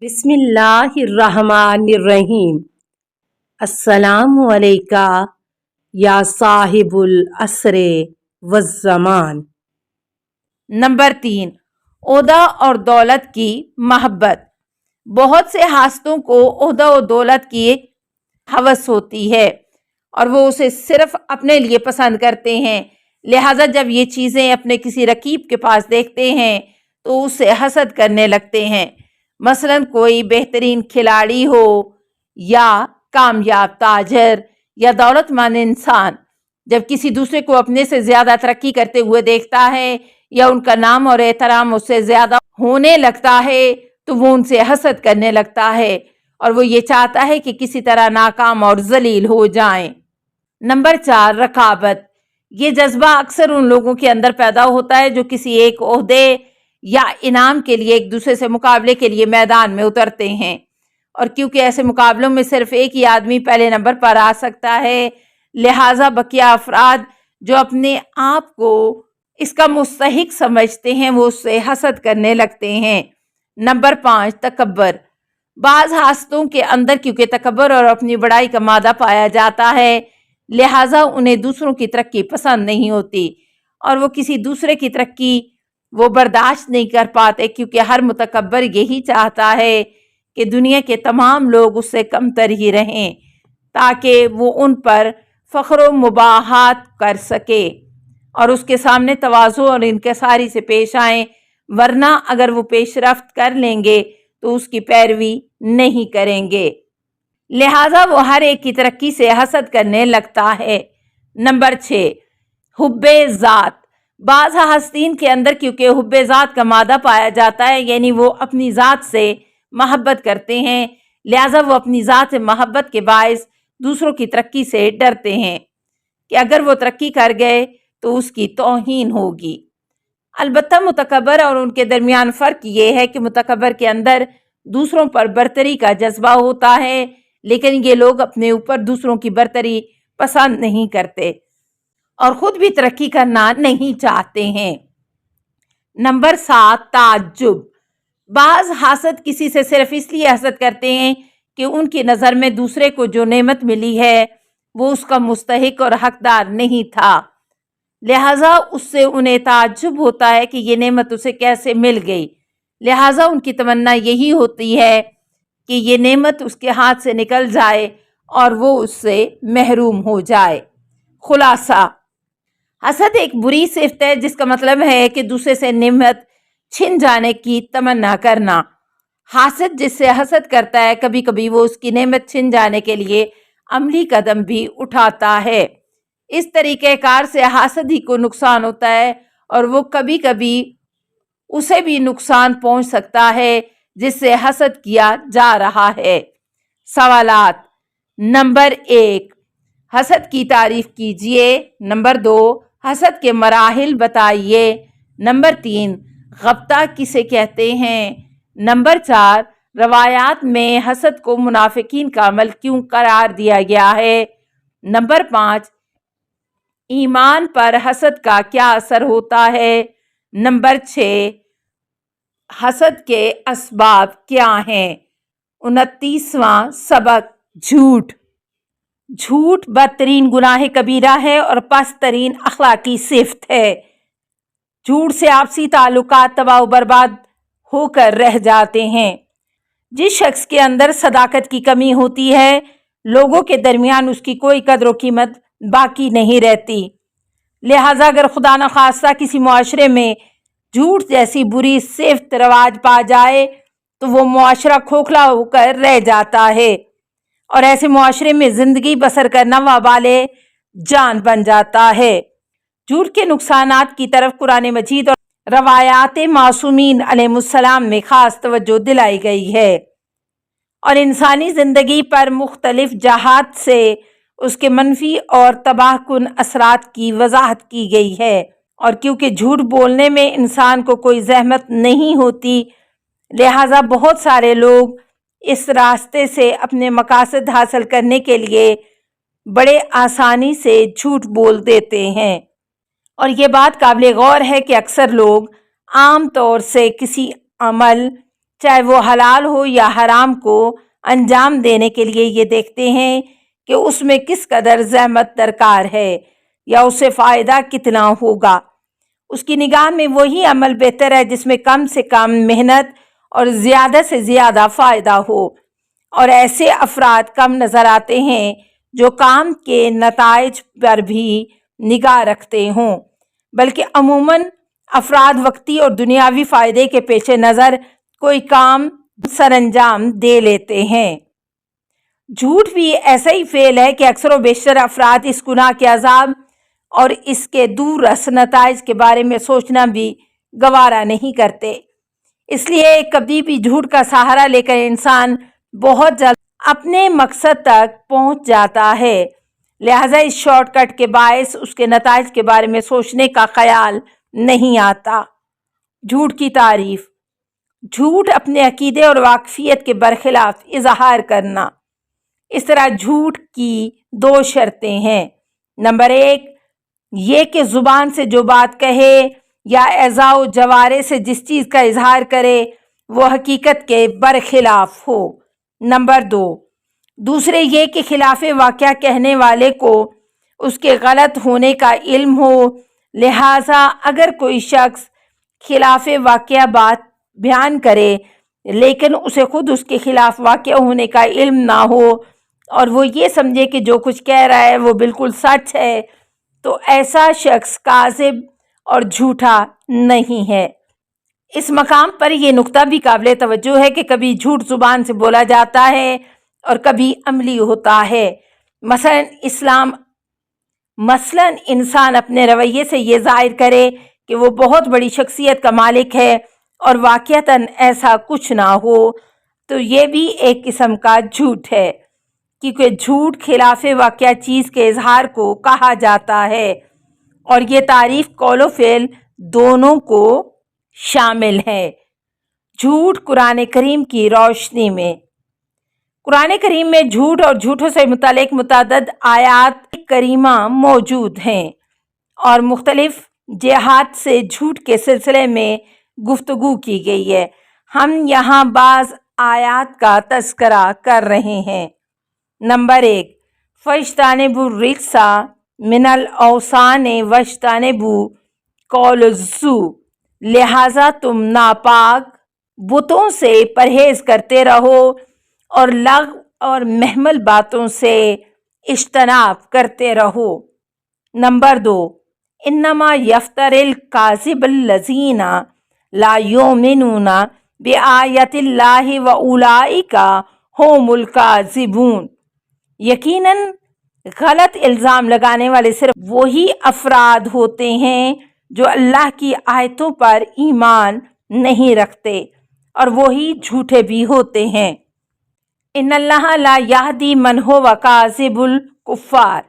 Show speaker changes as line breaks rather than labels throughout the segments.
بسم اللہ الرحمن الرحیم۔ السلام علیکہ یا صاحب العصر والزمان۔
نمبر 3، عہدہ اور دولت کی محبت۔ بہت سے حاسدوں کو عہدہ و دولت کی ہوس ہوتی ہے اور وہ اسے صرف اپنے لیے پسند کرتے ہیں، لہٰذا جب یہ چیزیں اپنے کسی رقیب کے پاس دیکھتے ہیں تو اسے حسد کرنے لگتے ہیں۔ مثلاً کوئی بہترین کھلاڑی ہو یا کامیاب تاجر یا دولت مند انسان جب کسی دوسرے کو اپنے سے زیادہ ترقی کرتے ہوئے دیکھتا ہے یا ان کا نام اور احترام اس سے زیادہ ہونے لگتا ہے تو وہ ان سے حسد کرنے لگتا ہے اور وہ یہ چاہتا ہے کہ کسی طرح ناکام اور ذلیل ہو جائیں۔ نمبر 4، رقابت۔ یہ جذبہ اکثر ان لوگوں کے اندر پیدا ہوتا ہے جو کسی ایک عہدے یا انعام کے لیے ایک دوسرے سے مقابلے کے لیے میدان میں اترتے ہیں، اور کیونکہ ایسے مقابلوں میں صرف ایک ہی آدمی پہلے نمبر پر آ سکتا ہے، لہٰذا بقیہ افراد جو اپنے آپ کو اس کا مستحق سمجھتے ہیں وہ اس سے حسد کرنے لگتے ہیں۔ نمبر 5، تکبر۔ بعض حاسدوں کے اندر کیونکہ تکبر اور اپنی بڑائی کا مادہ پایا جاتا ہے، لہٰذا انہیں دوسروں کی ترقی پسند نہیں ہوتی اور وہ کسی دوسرے کی ترقی وہ برداشت نہیں کر پاتے، کیونکہ ہر متکبر یہی چاہتا ہے کہ دنیا کے تمام لوگ اس سے کمتر ہی رہیں تاکہ وہ ان پر فخر و مباحات کر سکے اور اس کے سامنے تواضع اور انکساری سے پیش آئیں، ورنہ اگر وہ پیش رفت کر لیں گے تو اس کی پیروی نہیں کریں گے، لہٰذا وہ ہر ایک کی ترقی سے حسد کرنے لگتا ہے۔ نمبر 6، حب ذات۔ بعض حاسدین کے اندر کیونکہ حب ذات کا مادہ پایا جاتا ہے، یعنی وہ اپنی ذات سے محبت کرتے ہیں، لہٰذا وہ اپنی ذات سے محبت کے باعث دوسروں کی ترقی سے ڈرتے ہیں کہ اگر وہ ترقی کر گئے تو اس کی توہین ہوگی۔ البتہ متکبر اور ان کے درمیان فرق یہ ہے کہ متکبر کے اندر دوسروں پر برتری کا جذبہ ہوتا ہے، لیکن یہ لوگ اپنے اوپر دوسروں کی برتری پسند نہیں کرتے اور خود بھی ترقی کرنا نہیں چاہتے ہیں۔ نمبر 7، تعجب۔ بعض حاسد کسی سے صرف اس لیے حسد کرتے ہیں کہ ان کی نظر میں دوسرے کو جو نعمت ملی ہے وہ اس کا مستحق اور حقدار نہیں تھا، لہٰذا اس سے انہیں تعجب ہوتا ہے کہ یہ نعمت اسے کیسے مل گئی، لہٰذا ان کی تمنا یہی ہوتی ہے کہ یہ نعمت اس کے ہاتھ سے نکل جائے اور وہ اس سے محروم ہو جائے۔ خلاصہ، حسد ایک بری صفت ہے جس کا مطلب ہے کہ دوسرے سے نعمت چھن جانے کی تمنا کرنا۔ حاسد جس سے حسد کرتا ہے کبھی کبھی وہ اس کی نعمت چھن جانے کے لیے عملی قدم بھی اٹھاتا ہے۔ اس طریقہ کار سے حاسد ہی کو نقصان ہوتا ہے اور وہ کبھی کبھی اسے بھی نقصان پہنچ سکتا ہے جس سے حسد کیا جا رہا ہے۔ سوالات۔ نمبر 1، حسد کی تعریف کیجئے۔ نمبر 2، حسد کے مراحل بتائیے۔ نمبر 3، غبطہ کسے کہتے ہیں؟ نمبر 4، روایات میں حسد کو منافقین کا عمل کیوں قرار دیا گیا ہے؟ نمبر 5، ایمان پر حسد کا کیا اثر ہوتا ہے؟ نمبر 6، حسد کے اسباب کیا ہیں؟ 29واں سبق، جھوٹ۔ جھوٹ بدترین گناہ کبیرہ ہے اور پست ترین اخلاقی صفت ہے۔ جھوٹ سے آپسی تعلقات تباہ و برباد ہو کر رہ جاتے ہیں۔ جس شخص کے اندر صداقت کی کمی ہوتی ہے لوگوں کے درمیان اس کی کوئی قدر و قیمت باقی نہیں رہتی، لہٰذا اگر خدا نخواستہ کسی معاشرے میں جھوٹ جیسی بری صفت رواج پا جائے تو وہ معاشرہ کھوکھلا ہو کر رہ جاتا ہے اور ایسے معاشرے میں زندگی بسر کرنا وبال جان بن جاتا ہے۔ جھوٹ کے نقصانات کی طرف قرآن مجید اور روایات معصومین علیہ السلام میں خاص توجہ دلائی گئی ہے اور انسانی زندگی پر مختلف جہات سے اس کے منفی اور تباہ کن اثرات کی وضاحت کی گئی ہے، اور کیونکہ جھوٹ بولنے میں انسان کو کوئی زحمت نہیں ہوتی، لہٰذا بہت سارے لوگ اس راستے سے اپنے مقاصد حاصل کرنے کے لیے بڑے آسانی سے جھوٹ بول دیتے ہیں، اور یہ بات قابل غور ہے کہ اکثر لوگ عام طور سے کسی عمل چاہے وہ حلال ہو یا حرام کو انجام دینے کے لیے یہ دیکھتے ہیں کہ اس میں کس قدر زحمت درکار ہے یا اسے فائدہ کتنا ہوگا۔ اس کی نگاہ میں وہی عمل بہتر ہے جس میں کم سے کم محنت اور زیادہ سے زیادہ فائدہ ہو، اور ایسے افراد کم نظر آتے ہیں جو کام کے نتائج پر بھی نگاہ رکھتے ہوں، بلکہ عموماً افراد وقتی اور دنیاوی فائدے کے پیش نظر کوئی کام سر انجام دے لیتے ہیں۔ جھوٹ بھی ایسا ہی فعل ہے کہ اکثر و بیشتر افراد اس گناہ کے عذاب اور اس کے دور رس نتائج کے بارے میں سوچنا بھی گوارا نہیں کرتے۔ اس لیے کبھی بھی جھوٹ کا سہارا لے کر انسان بہت جلد اپنے مقصد تک پہنچ جاتا ہے، لہذا اس شارٹ کٹ کے باعث اس کے نتائج کے بارے میں سوچنے کا خیال نہیں آتا۔ جھوٹ کی تعریف: جھوٹ اپنے عقیدے اور واقفیت کے برخلاف اظہار کرنا۔ اس طرح جھوٹ کی دو شرطیں ہیں۔ نمبر 1، یہ کہ زبان سے جو بات کہے یا اعضاء و جوارح سے جس چیز کا اظہار کرے وہ حقیقت کے برخلاف ہو۔ نمبر 2، دوسرے یہ کہ خلاف واقعہ کہنے والے کو اس کے غلط ہونے کا علم ہو، لہٰذا اگر کوئی شخص خلاف واقعہ بات بیان کرے لیکن اسے خود اس کے خلاف واقع ہونے کا علم نہ ہو اور وہ یہ سمجھے کہ جو کچھ کہہ رہا ہے وہ بالکل سچ ہے، تو ایسا شخص کاذب اور جھوٹا نہیں ہے۔ اس مقام پر یہ نقطہ بھی قابل توجہ ہے کہ کبھی جھوٹ زبان سے بولا جاتا ہے اور کبھی عملی ہوتا ہے۔ مثلاً انسان اپنے رویے سے یہ ظاہر کرے کہ وہ بہت بڑی شخصیت کا مالک ہے اور واقعتاً ایسا کچھ نہ ہو، تو یہ بھی ایک قسم کا جھوٹ ہے، کیونکہ جھوٹ خلاف واقعہ چیز کے اظہار کو کہا جاتا ہے، اور یہ تعریف قول و فعل دونوں کو شامل ہے۔ جھوٹ قرآن کریم کی روشنی میں: قرآن کریم میں جھوٹ اور جھوٹوں سے متعلق متعدد آیات کریمہ موجود ہیں اور مختلف جہات سے جھوٹ کے سلسلے میں گفتگو کی گئی ہے۔ ہم یہاں بعض آیات کا تذکرہ کر رہے ہیں۔ نمبر 1، فَاجْتَنِبُوا الرِّجْسَ مِنَ الْأَوْثَانِ وَاجْتَنِبُوا قَوْلَ الزُّورِ، لہٰذا تم ناپاک بتوں سے پرہیز کرتے رہو اور لغو اور محمل باتوں سے اجتناب کرتے رہو۔ نمبر 2، انما یفتری الکاذب الذین لا یؤمنون بآیات اللہ واولئک ھم الکاذبون، یقیناً غلط الزام لگانے والے صرف وہی افراد ہوتے ہیں جو اللہ کی آیتوں پر ایمان نہیں رکھتے، اور وہی جھوٹے بھی ہوتے ہیں۔ ان اللہ لا یہدی من ھو کاذب الکفار،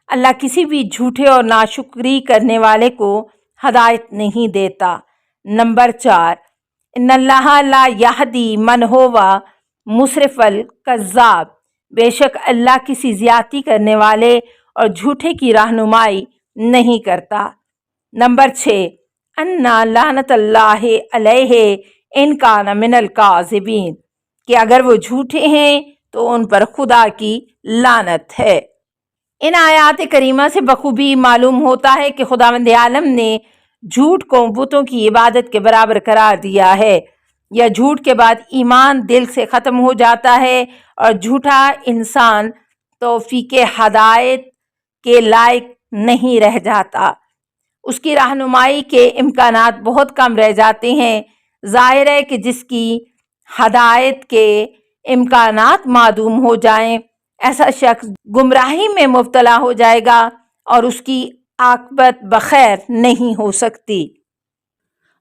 اللہ کسی بھی جھوٹے اور ناشکری کرنے والے کو ہدایت نہیں دیتا۔ نمبر 4، ان اللہ لا یہدی من ھو مسرف الکذاب، بے شک اللہ کسی زیادتی کرنے والے اور جھوٹے کی رہنمائی نہیں کرتا۔ نمبر 6، انا لعنت اللہ علیہ ان کان من الکاذبین، کہ اگر وہ جھوٹے ہیں تو ان پر خدا کی لعنت ہے۔ ان آیات کریمہ سے بخوبی معلوم ہوتا ہے کہ خداوند عالم نے جھوٹ کو بتوں کی عبادت کے برابر قرار دیا ہے، یا جھوٹ کے بعد ایمان دل سے ختم ہو جاتا ہے اور جھوٹا انسان توفیق ہدایت کے لائق نہیں رہ جاتا، اس کی رہنمائی کے امکانات بہت کم رہ جاتے ہیں۔ ظاہر ہے کہ جس کی ہدایت کے امکانات معدوم ہو جائیں ایسا شخص گمراہی میں مبتلا ہو جائے گا اور اس کی عاقبت بخیر نہیں ہو سکتی۔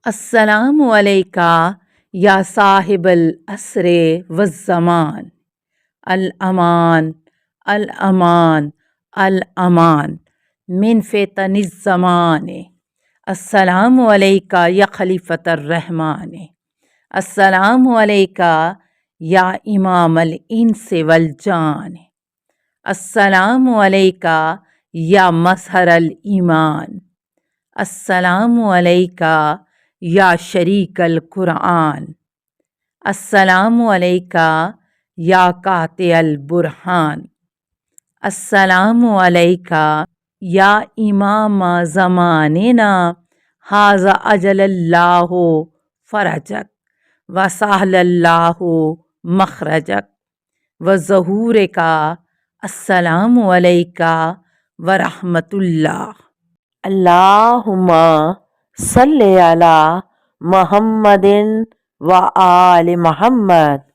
السلام علیکہ یا صاحب العصر والزمان، الامان الامان الامان من فتن الزمان، السلام علیکہ یا خلیفۃ الرحمن، السلام علیکہ یا امام الانس والجان، السلام علیکہ یا مظہر الایمان، السلام علیکہ یا شریک القرآن، السلام علیکہ یا قاطع البرہان، السلام علیکہ یا امام زماننا، ھذا اجل اللہ فرجک وسہل اللہ مخرجک وظہور کا، السلام علیکہ ورحمۃ اللہ۔ اللہم صلی علی محمد و آل محمد۔